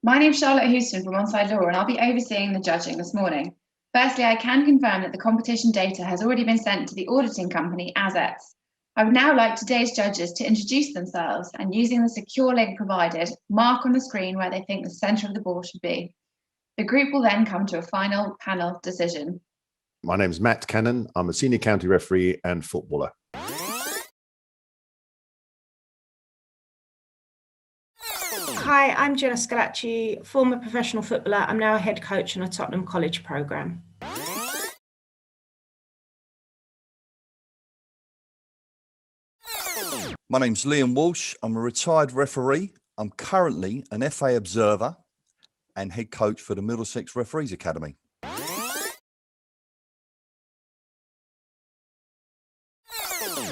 My name's Charlotte Houston from Onside Law, and I'll be overseeing the judging this morning. Firstly, I can confirm that the competition data has already been sent to the auditing company Assets. I would now like today's judges to introduce themselves and, using the secure link provided, mark on the screen where they think the centre of the ball should be. The group will then come to a final panel decision. My name's Matt Cannon. I'm a senior county referee and footballer. Hi, I'm Jenna SCHILLACI, former professional footballer. I'm now a head coach on a Tottenham College programme. My name's Liam Walsh. I'm a retired referee. I'm currently an FA observer and head coach for the Middlesex Referees Academy.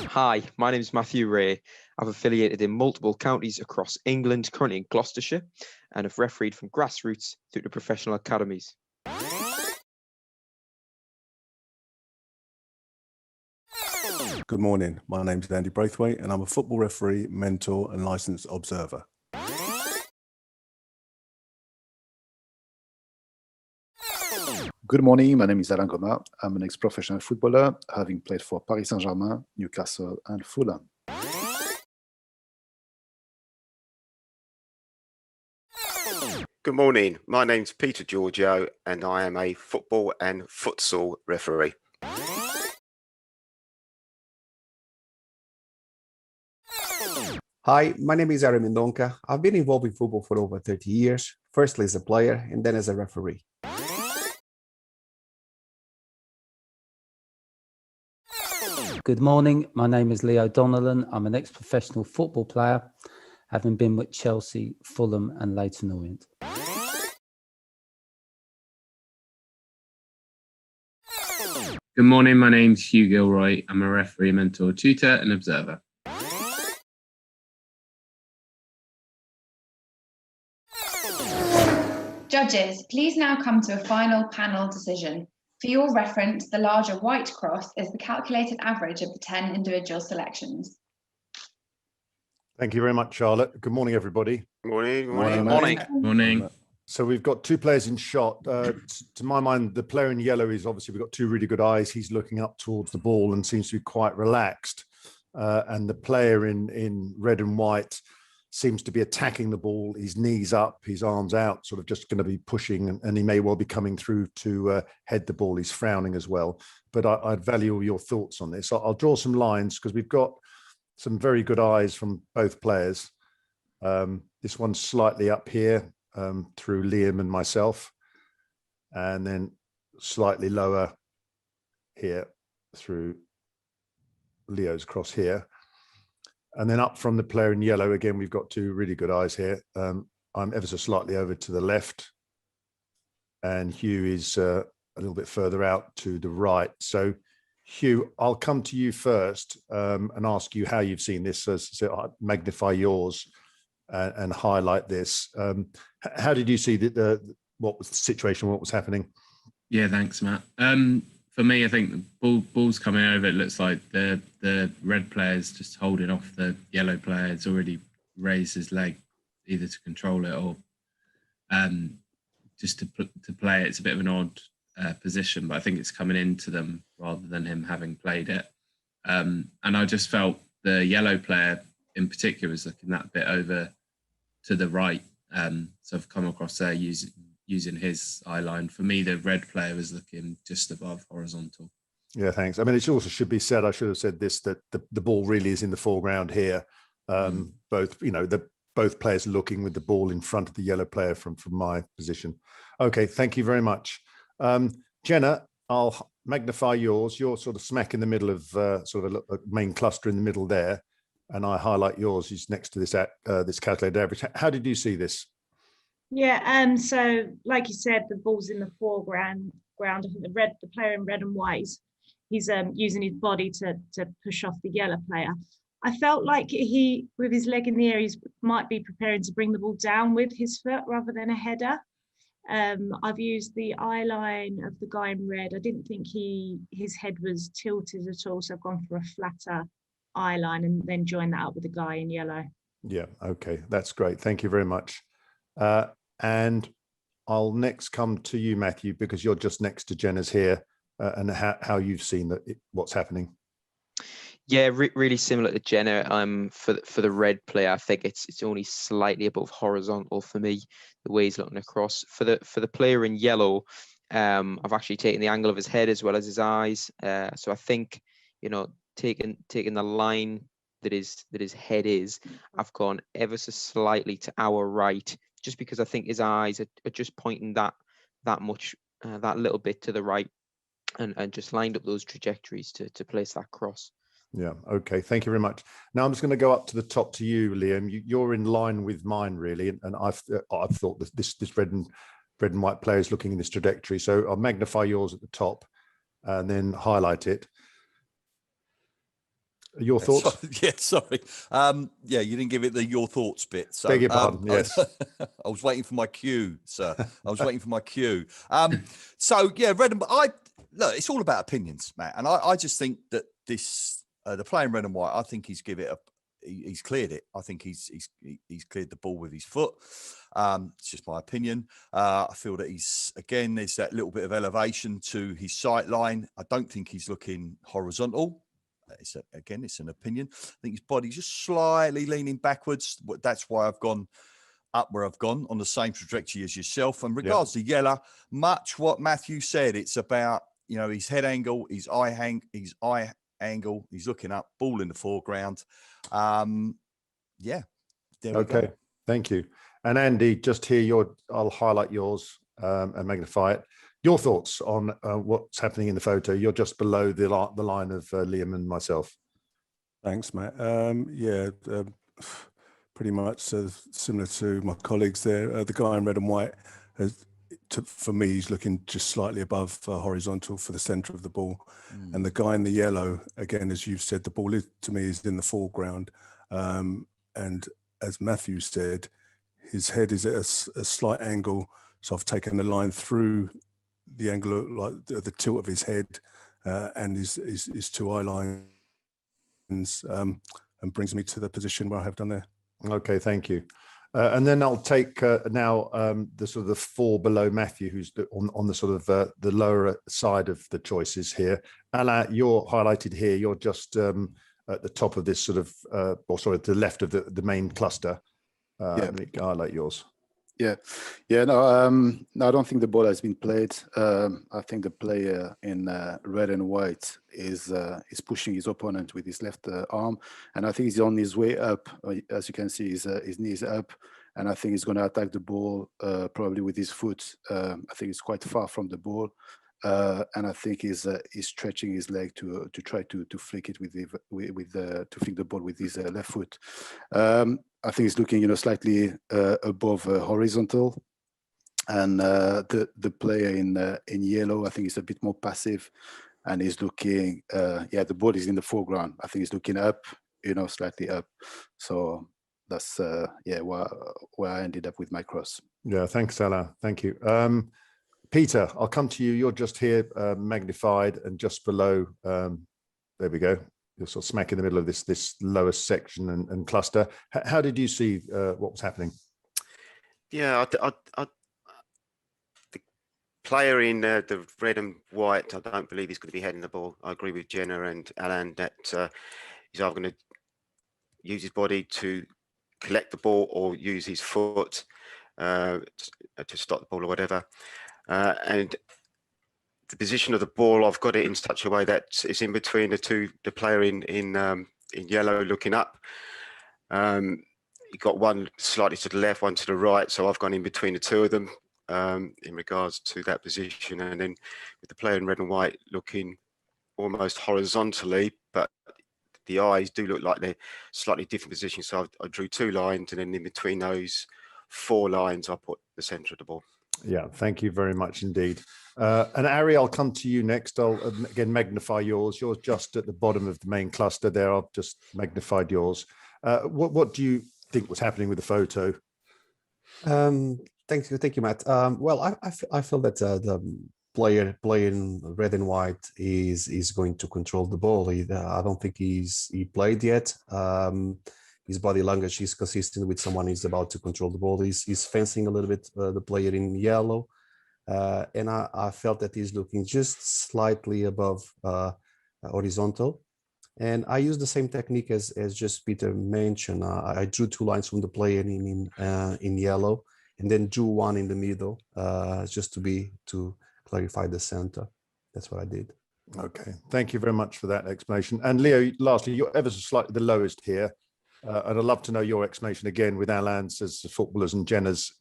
Hi, my name is Matthew Ray. I've affiliated in multiple counties across England, currently in Gloucestershire, and have refereed from grassroots through to professional academies. Good morning, my name's Andy Braithwaite and I'm a football referee, mentor and licensed observer. Good morning, my name is ALAIN GOMA. I'm an ex-professional footballer, having played for Paris Saint-Germain, Newcastle and Fulham. Good morning, my name's Peter GEORGIou and I am a football and futsal referee. Hi, my name is Ari Mendonca. I've been involved in football for over 30 years, firstly as a player and then as a referee. Good morning, my name is Leo Donnellan. I'm an ex-professional football player, having been with Chelsea, Fulham and Leyton Orient. Good morning, my name's Hugh Gilroy. I'm a referee, mentor, tutor and observer. Judges, please now come to a final panel decision. For your reference, the larger white cross is the calculated average of the 10 individual selections. Thank you very much, Charlotte. Good morning, everybody. Morning. Morning. So we've got two players in shot. To my mind, the player in yellow is obviously, we've got two really good eyes. He's looking up towards the ball and seems to be quite relaxed. And the player in red and white seems to be attacking the ball, his knees up, his arms out, sort of just going to be pushing, and he may well be coming through to head the ball. He's frowning as well. But I'd value your thoughts on this. I'll draw some lines because we've got some very good eyes from both players. This one's slightly up here through Liam and myself, and then slightly lower here through Leo's cross here. And then up from the player in yellow, again, we've got two really good eyes here. I'm ever so slightly over to the left, and Hugh is a little bit further out to the right. So Hugh, I'll come to you first and ask you how you've seen this. So I'll magnify yours and highlight this. How did you see what was the situation, what was happening? Yeah, thanks, Matt. For me, I think the ball's coming over. It looks like the red player's just holding off the yellow player. It's already raised his leg either to control it or just to play it. It's a bit of an odd position, but I think it's coming into them rather than him having played it. And I just felt the yellow player in particular was looking that bit over to the right. So I've come across there using his eye line. For me, the red player was looking just above horizontal. Yeah, thanks. I mean, it also should be said, I should have said this, that the ball really is in the foreground here. Both players looking with the ball in front of the yellow player from my position. Okay, thank you very much. Jenna, I'll magnify yours. You're sort of smack in the middle of sort of a main cluster in the middle there, and I highlight yours. He's next to this calculated average. How did you see this? Yeah, so like you said, the ball's in the foreground. I think the player in red and white, he's using his body to push off the yellow player. I felt like he, with his leg in the air, he might be preparing to bring the ball down with his foot rather than a header. I've used the eye line of the guy in red. I didn't think his head was tilted at all, so I've gone for a flatter eye line and then joined that up with the guy in yellow. Yeah, okay, that's great. Thank you very much. And I'll next come to you, Matthew, because you're just next to Jenna's here, and how you've seen what's happening. Yeah, really similar to Jenna. For the red player, I think it's only slightly above horizontal for me, the way he's looking across. For the player in yellow, I've actually taken the angle of his head as well as his eyes. So I think, taking the line that his head is, I've gone ever so slightly to our right, just because I think his eyes are just pointing that little bit to the right, and just lined up those trajectories to place that cross. Yeah. Okay. Thank you very much. Now I'm just going to go up to the top to you, Liam. You're in line with mine, really, and I've thought that this red and white player is looking in this trajectory. So I'll magnify yours at the top, and then highlight it. Your thoughts? Sorry. Yeah, you didn't give it the your thoughts bit. So, beg your pardon. Yes. I was waiting for my cue, sir. I was waiting for my cue. So yeah, red and look, it's all about opinions, Matt. And I just think that this. The player in red and white, I think he's cleared it. I think he's cleared the ball with his foot. It's just my opinion. I feel that there's that little bit of elevation to his sight line. I don't think he's looking horizontal. It's an opinion. I think his body's just slightly leaning backwards. That's why I've gone up where I've gone, on the same trajectory as yourself. And regards to yellow, much what Matthew said, it's about, his head angle, his eye angle, he's looking up, ball in the foreground. There we go. Thank you. And Andy, just here, I'll highlight yours and magnify it. Your thoughts on what's happening in the photo? You're just below the line of Liam and myself. Thanks, Matt. Pretty much similar to my colleagues there. The guy in red and white for me, he's looking just slightly above horizontal for the center of the ball. And the guy in the yellow, again, as you've said, the ball to me is in the foreground. And as Matthew said, his head is at a slight angle. So I've taken the line through the angle, like the tilt of his head and his two eye lines, and brings me to the position where I have done there. Okay, thank you. And then I'll take now the sort of the four below Matthew, who's on the sort of the lower side of the choices here. Alain, you're highlighted here. You're just at the top of this sort of, or sorry, to the left of the main cluster. Let me highlight yours. No, I don't think the ball has been played. I think the player in red and white is pushing his opponent with his left arm, and I think he's on his way up. As you can see, his knees up, and I think he's going to attack the ball probably with his foot. I think he's quite far from the ball, and I think he's stretching his leg to try to flick it to flick the ball with his left foot. I think he's looking, slightly above horizontal, and the player in yellow, I think, is a bit more passive, and he's looking. The ball is in the foreground. I think he's looking up, slightly up. So that's where I ended up with my cross. Yeah, thanks, Alain. Thank you. Peter, I'll come to you. You're just here, magnified, and just below. There we go. You're sort of smack in the middle of this lowest section and cluster. How did you see what was happening? Yeah, the player in the red and white, I don't believe he's going to be heading the ball. I agree with Jenna and Alain that he's either going to use his body to collect the ball or use his foot to stop the ball or whatever. And the position of the ball, I've got it in such a way that it's in between the player in yellow looking up. You got one slightly to the left, one to the right, so I've gone in between the two of them in regards to that position. And then with the player in red and white looking almost horizontally, but the eyes do look like they're slightly different positions. So I drew two lines, and then in between those four lines, I put the center of the ball. Yeah, thank you very much indeed. And Ari, I'll come to you next. I'll again magnify yours. You're just at the bottom of the main cluster there. I've just magnified yours. What do you think was happening with the photo? Thank you, Matt. Well, I feel that the player playing red and white is going to control the ball. I don't think he played yet. his body language is consistent with someone who's about to control the ball. He's fencing a little bit the player in yellow. And I felt that he's looking just slightly above horizontal. And I used the same technique as just Peter mentioned. I drew 2 lines from the player in yellow, and then drew one in the middle, just to clarify the center. That's what I did. Okay, thank you very much for that explanation. And Leo, lastly, you're ever so slightly the lowest here. And I'd love to know your explanation again with Alain's as footballers and Jenna's,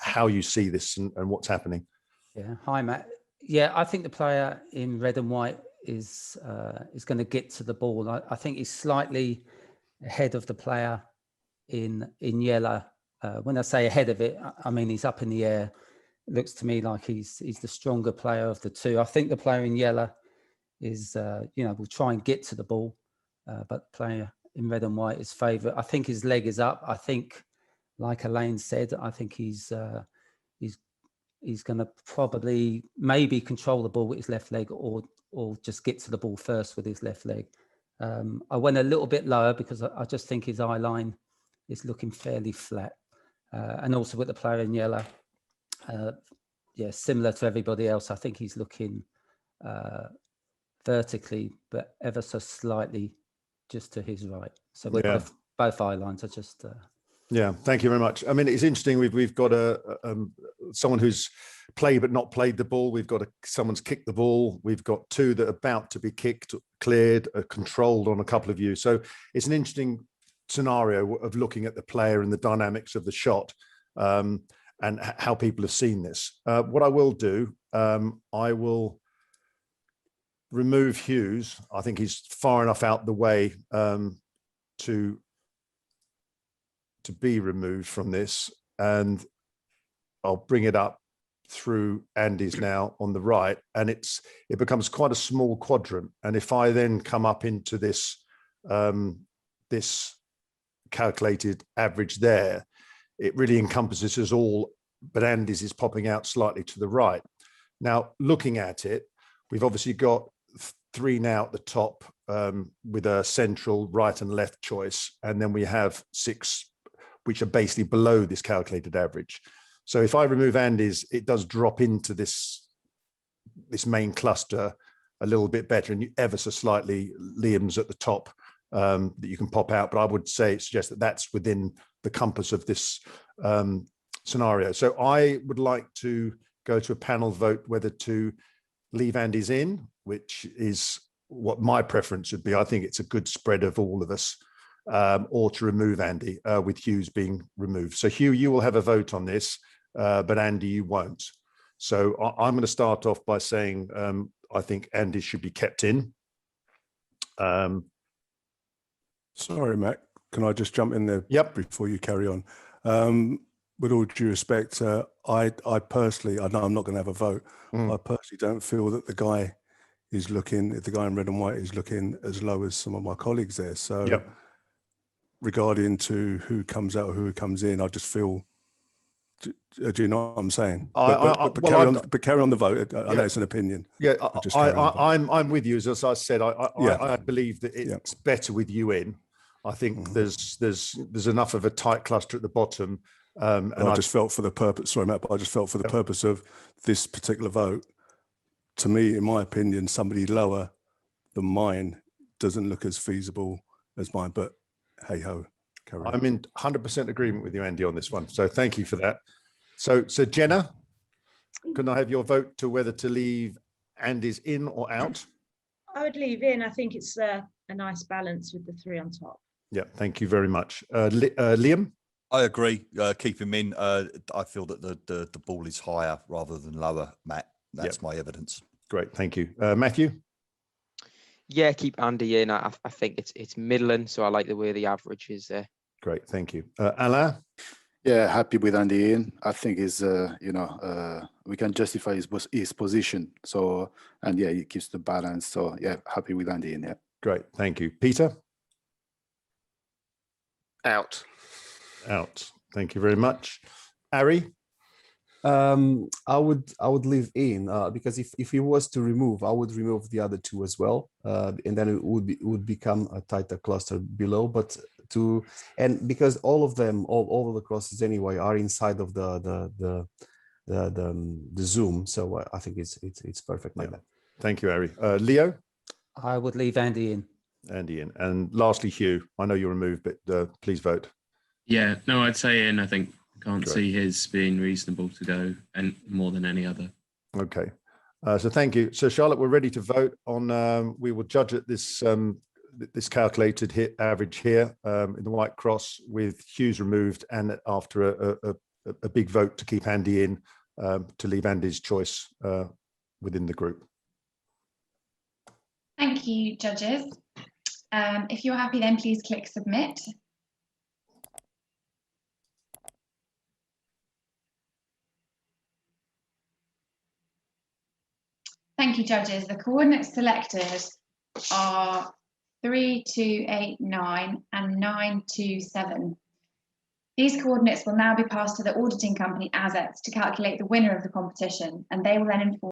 how you see this and what's happening. Yeah, hi Matt. Yeah, I think the player in red and white is going to get to the ball. I think he's slightly ahead of the player in yellow. When I say ahead of it, I mean he's up in the air. It looks to me like he's the stronger player of the two. I think the player in yellow is, will try and get to the ball, but the player in red and white is favourite. I think his leg is up. I think, like Alain said, I think he's going to probably maybe control the ball with his left leg or just get to the ball first with his left leg. I went a little bit lower because I just think his eye line is looking fairly flat. And also with the player in yellow, similar to everybody else, I think he's looking vertically, but ever so slightly just to his right. So with both eye lines are just... Yeah, thank you very much. I mean, it's interesting. We've got someone who's played but not played the ball. We've got someone's kicked the ball. We've got 2 that are about to be kicked, cleared, controlled on a couple of you. So it's an interesting scenario of looking at the player and the dynamics of the shot and how people have seen this. What I will do, I will remove Hughes. I think he's far enough out the way to be removed from this, and I'll bring it up through Andy's now on the right, and it becomes quite a small quadrant. And if I then come up into this this calculated average there, it really encompasses us all, but Andy's is popping out slightly to the right. Now, looking at it, we've obviously got 3 now at the top with a central right and left choice, and then we have 6 which are basically below this calculated average. So if I remove Andy's, it does drop into this main cluster a little bit better, and you ever so slightly Liam's at the top that you can pop out. But I would suggest that that's within the compass of this scenario. So I would like to go to a panel vote whether to leave Andy's in, which is what my preference would be. I think it's a good spread of all of us. Or to remove Andy, with Hughes being removed. So Hugh, you will have a vote on this, but Andy, you won't. So I'm going to start off by saying I think Andy should be kept in. Sorry, Matt, can I just jump in there before you carry on? With all due respect, I personally, I know I'm not going to have a vote. I personally don't feel that the guy in red and white is looking as low as some of my colleagues there. So regarding to who comes out or who comes in, I just feel, do you know what I'm saying? But carry on the vote. I know it's an opinion. Yeah, I'm with you. As I said, I believe that it's better with you in. I think there's enough of a tight cluster at the bottom. And I just felt for the purpose, sorry, Matt, but I just felt for the purpose of this particular vote, to me, in my opinion, somebody lower than mine doesn't look as feasible as mine. But hey ho, carry on. I'm in 100% agreement with you, Andy, on this one. So thank you for that. So Jenna, can I have your vote to whether to leave Andy's in or out? I would leave in. I think it's a nice balance with the 3 on top. Yeah, thank you very much. Liam? I agree. Keep him in. I feel that the ball is higher rather than lower, Matt. That's my evidence. Great, thank you. Matthew? Yeah, keep Andy in. I think it's middling, so I like the way the average is there. Great, thank you. Alain? Yeah, happy with Andy in. I think we can justify his position. So, and yeah, he keeps the balance. So yeah, happy with Andy in. Yeah. Great, thank you. Peter? Out. Out. Thank you very much. Ari? I would leave in because if he was to remove, I would remove the other 2 as well, and then it would become a tighter cluster below. But to, and because all of them, all of the crosses anyway, are inside of the Zoom. So I think it's perfect like that. Thank you, Harry. Leo? I would leave Andy in. Andy in. And lastly, Hugh, I know you're removed, but please vote. Yeah, no, I'd say in. I think I can't Great. see his being reasonable to go and more than any other. Okay. So thank you. So Charlotte, we're ready to vote on, we will judge at this this calculated hit average here in the white cross with Hughes removed, and after a big vote to keep Andy in, to leave Andy's choice within the group. Thank you, judges. If you're happy, then please click submit. Thank you, judges. The coordinates selected are 3, 2, 8, 9 and 9, 2, 7. These coordinates will now be passed to the auditing company ASETS to calculate the winner of the competition, and they will then inform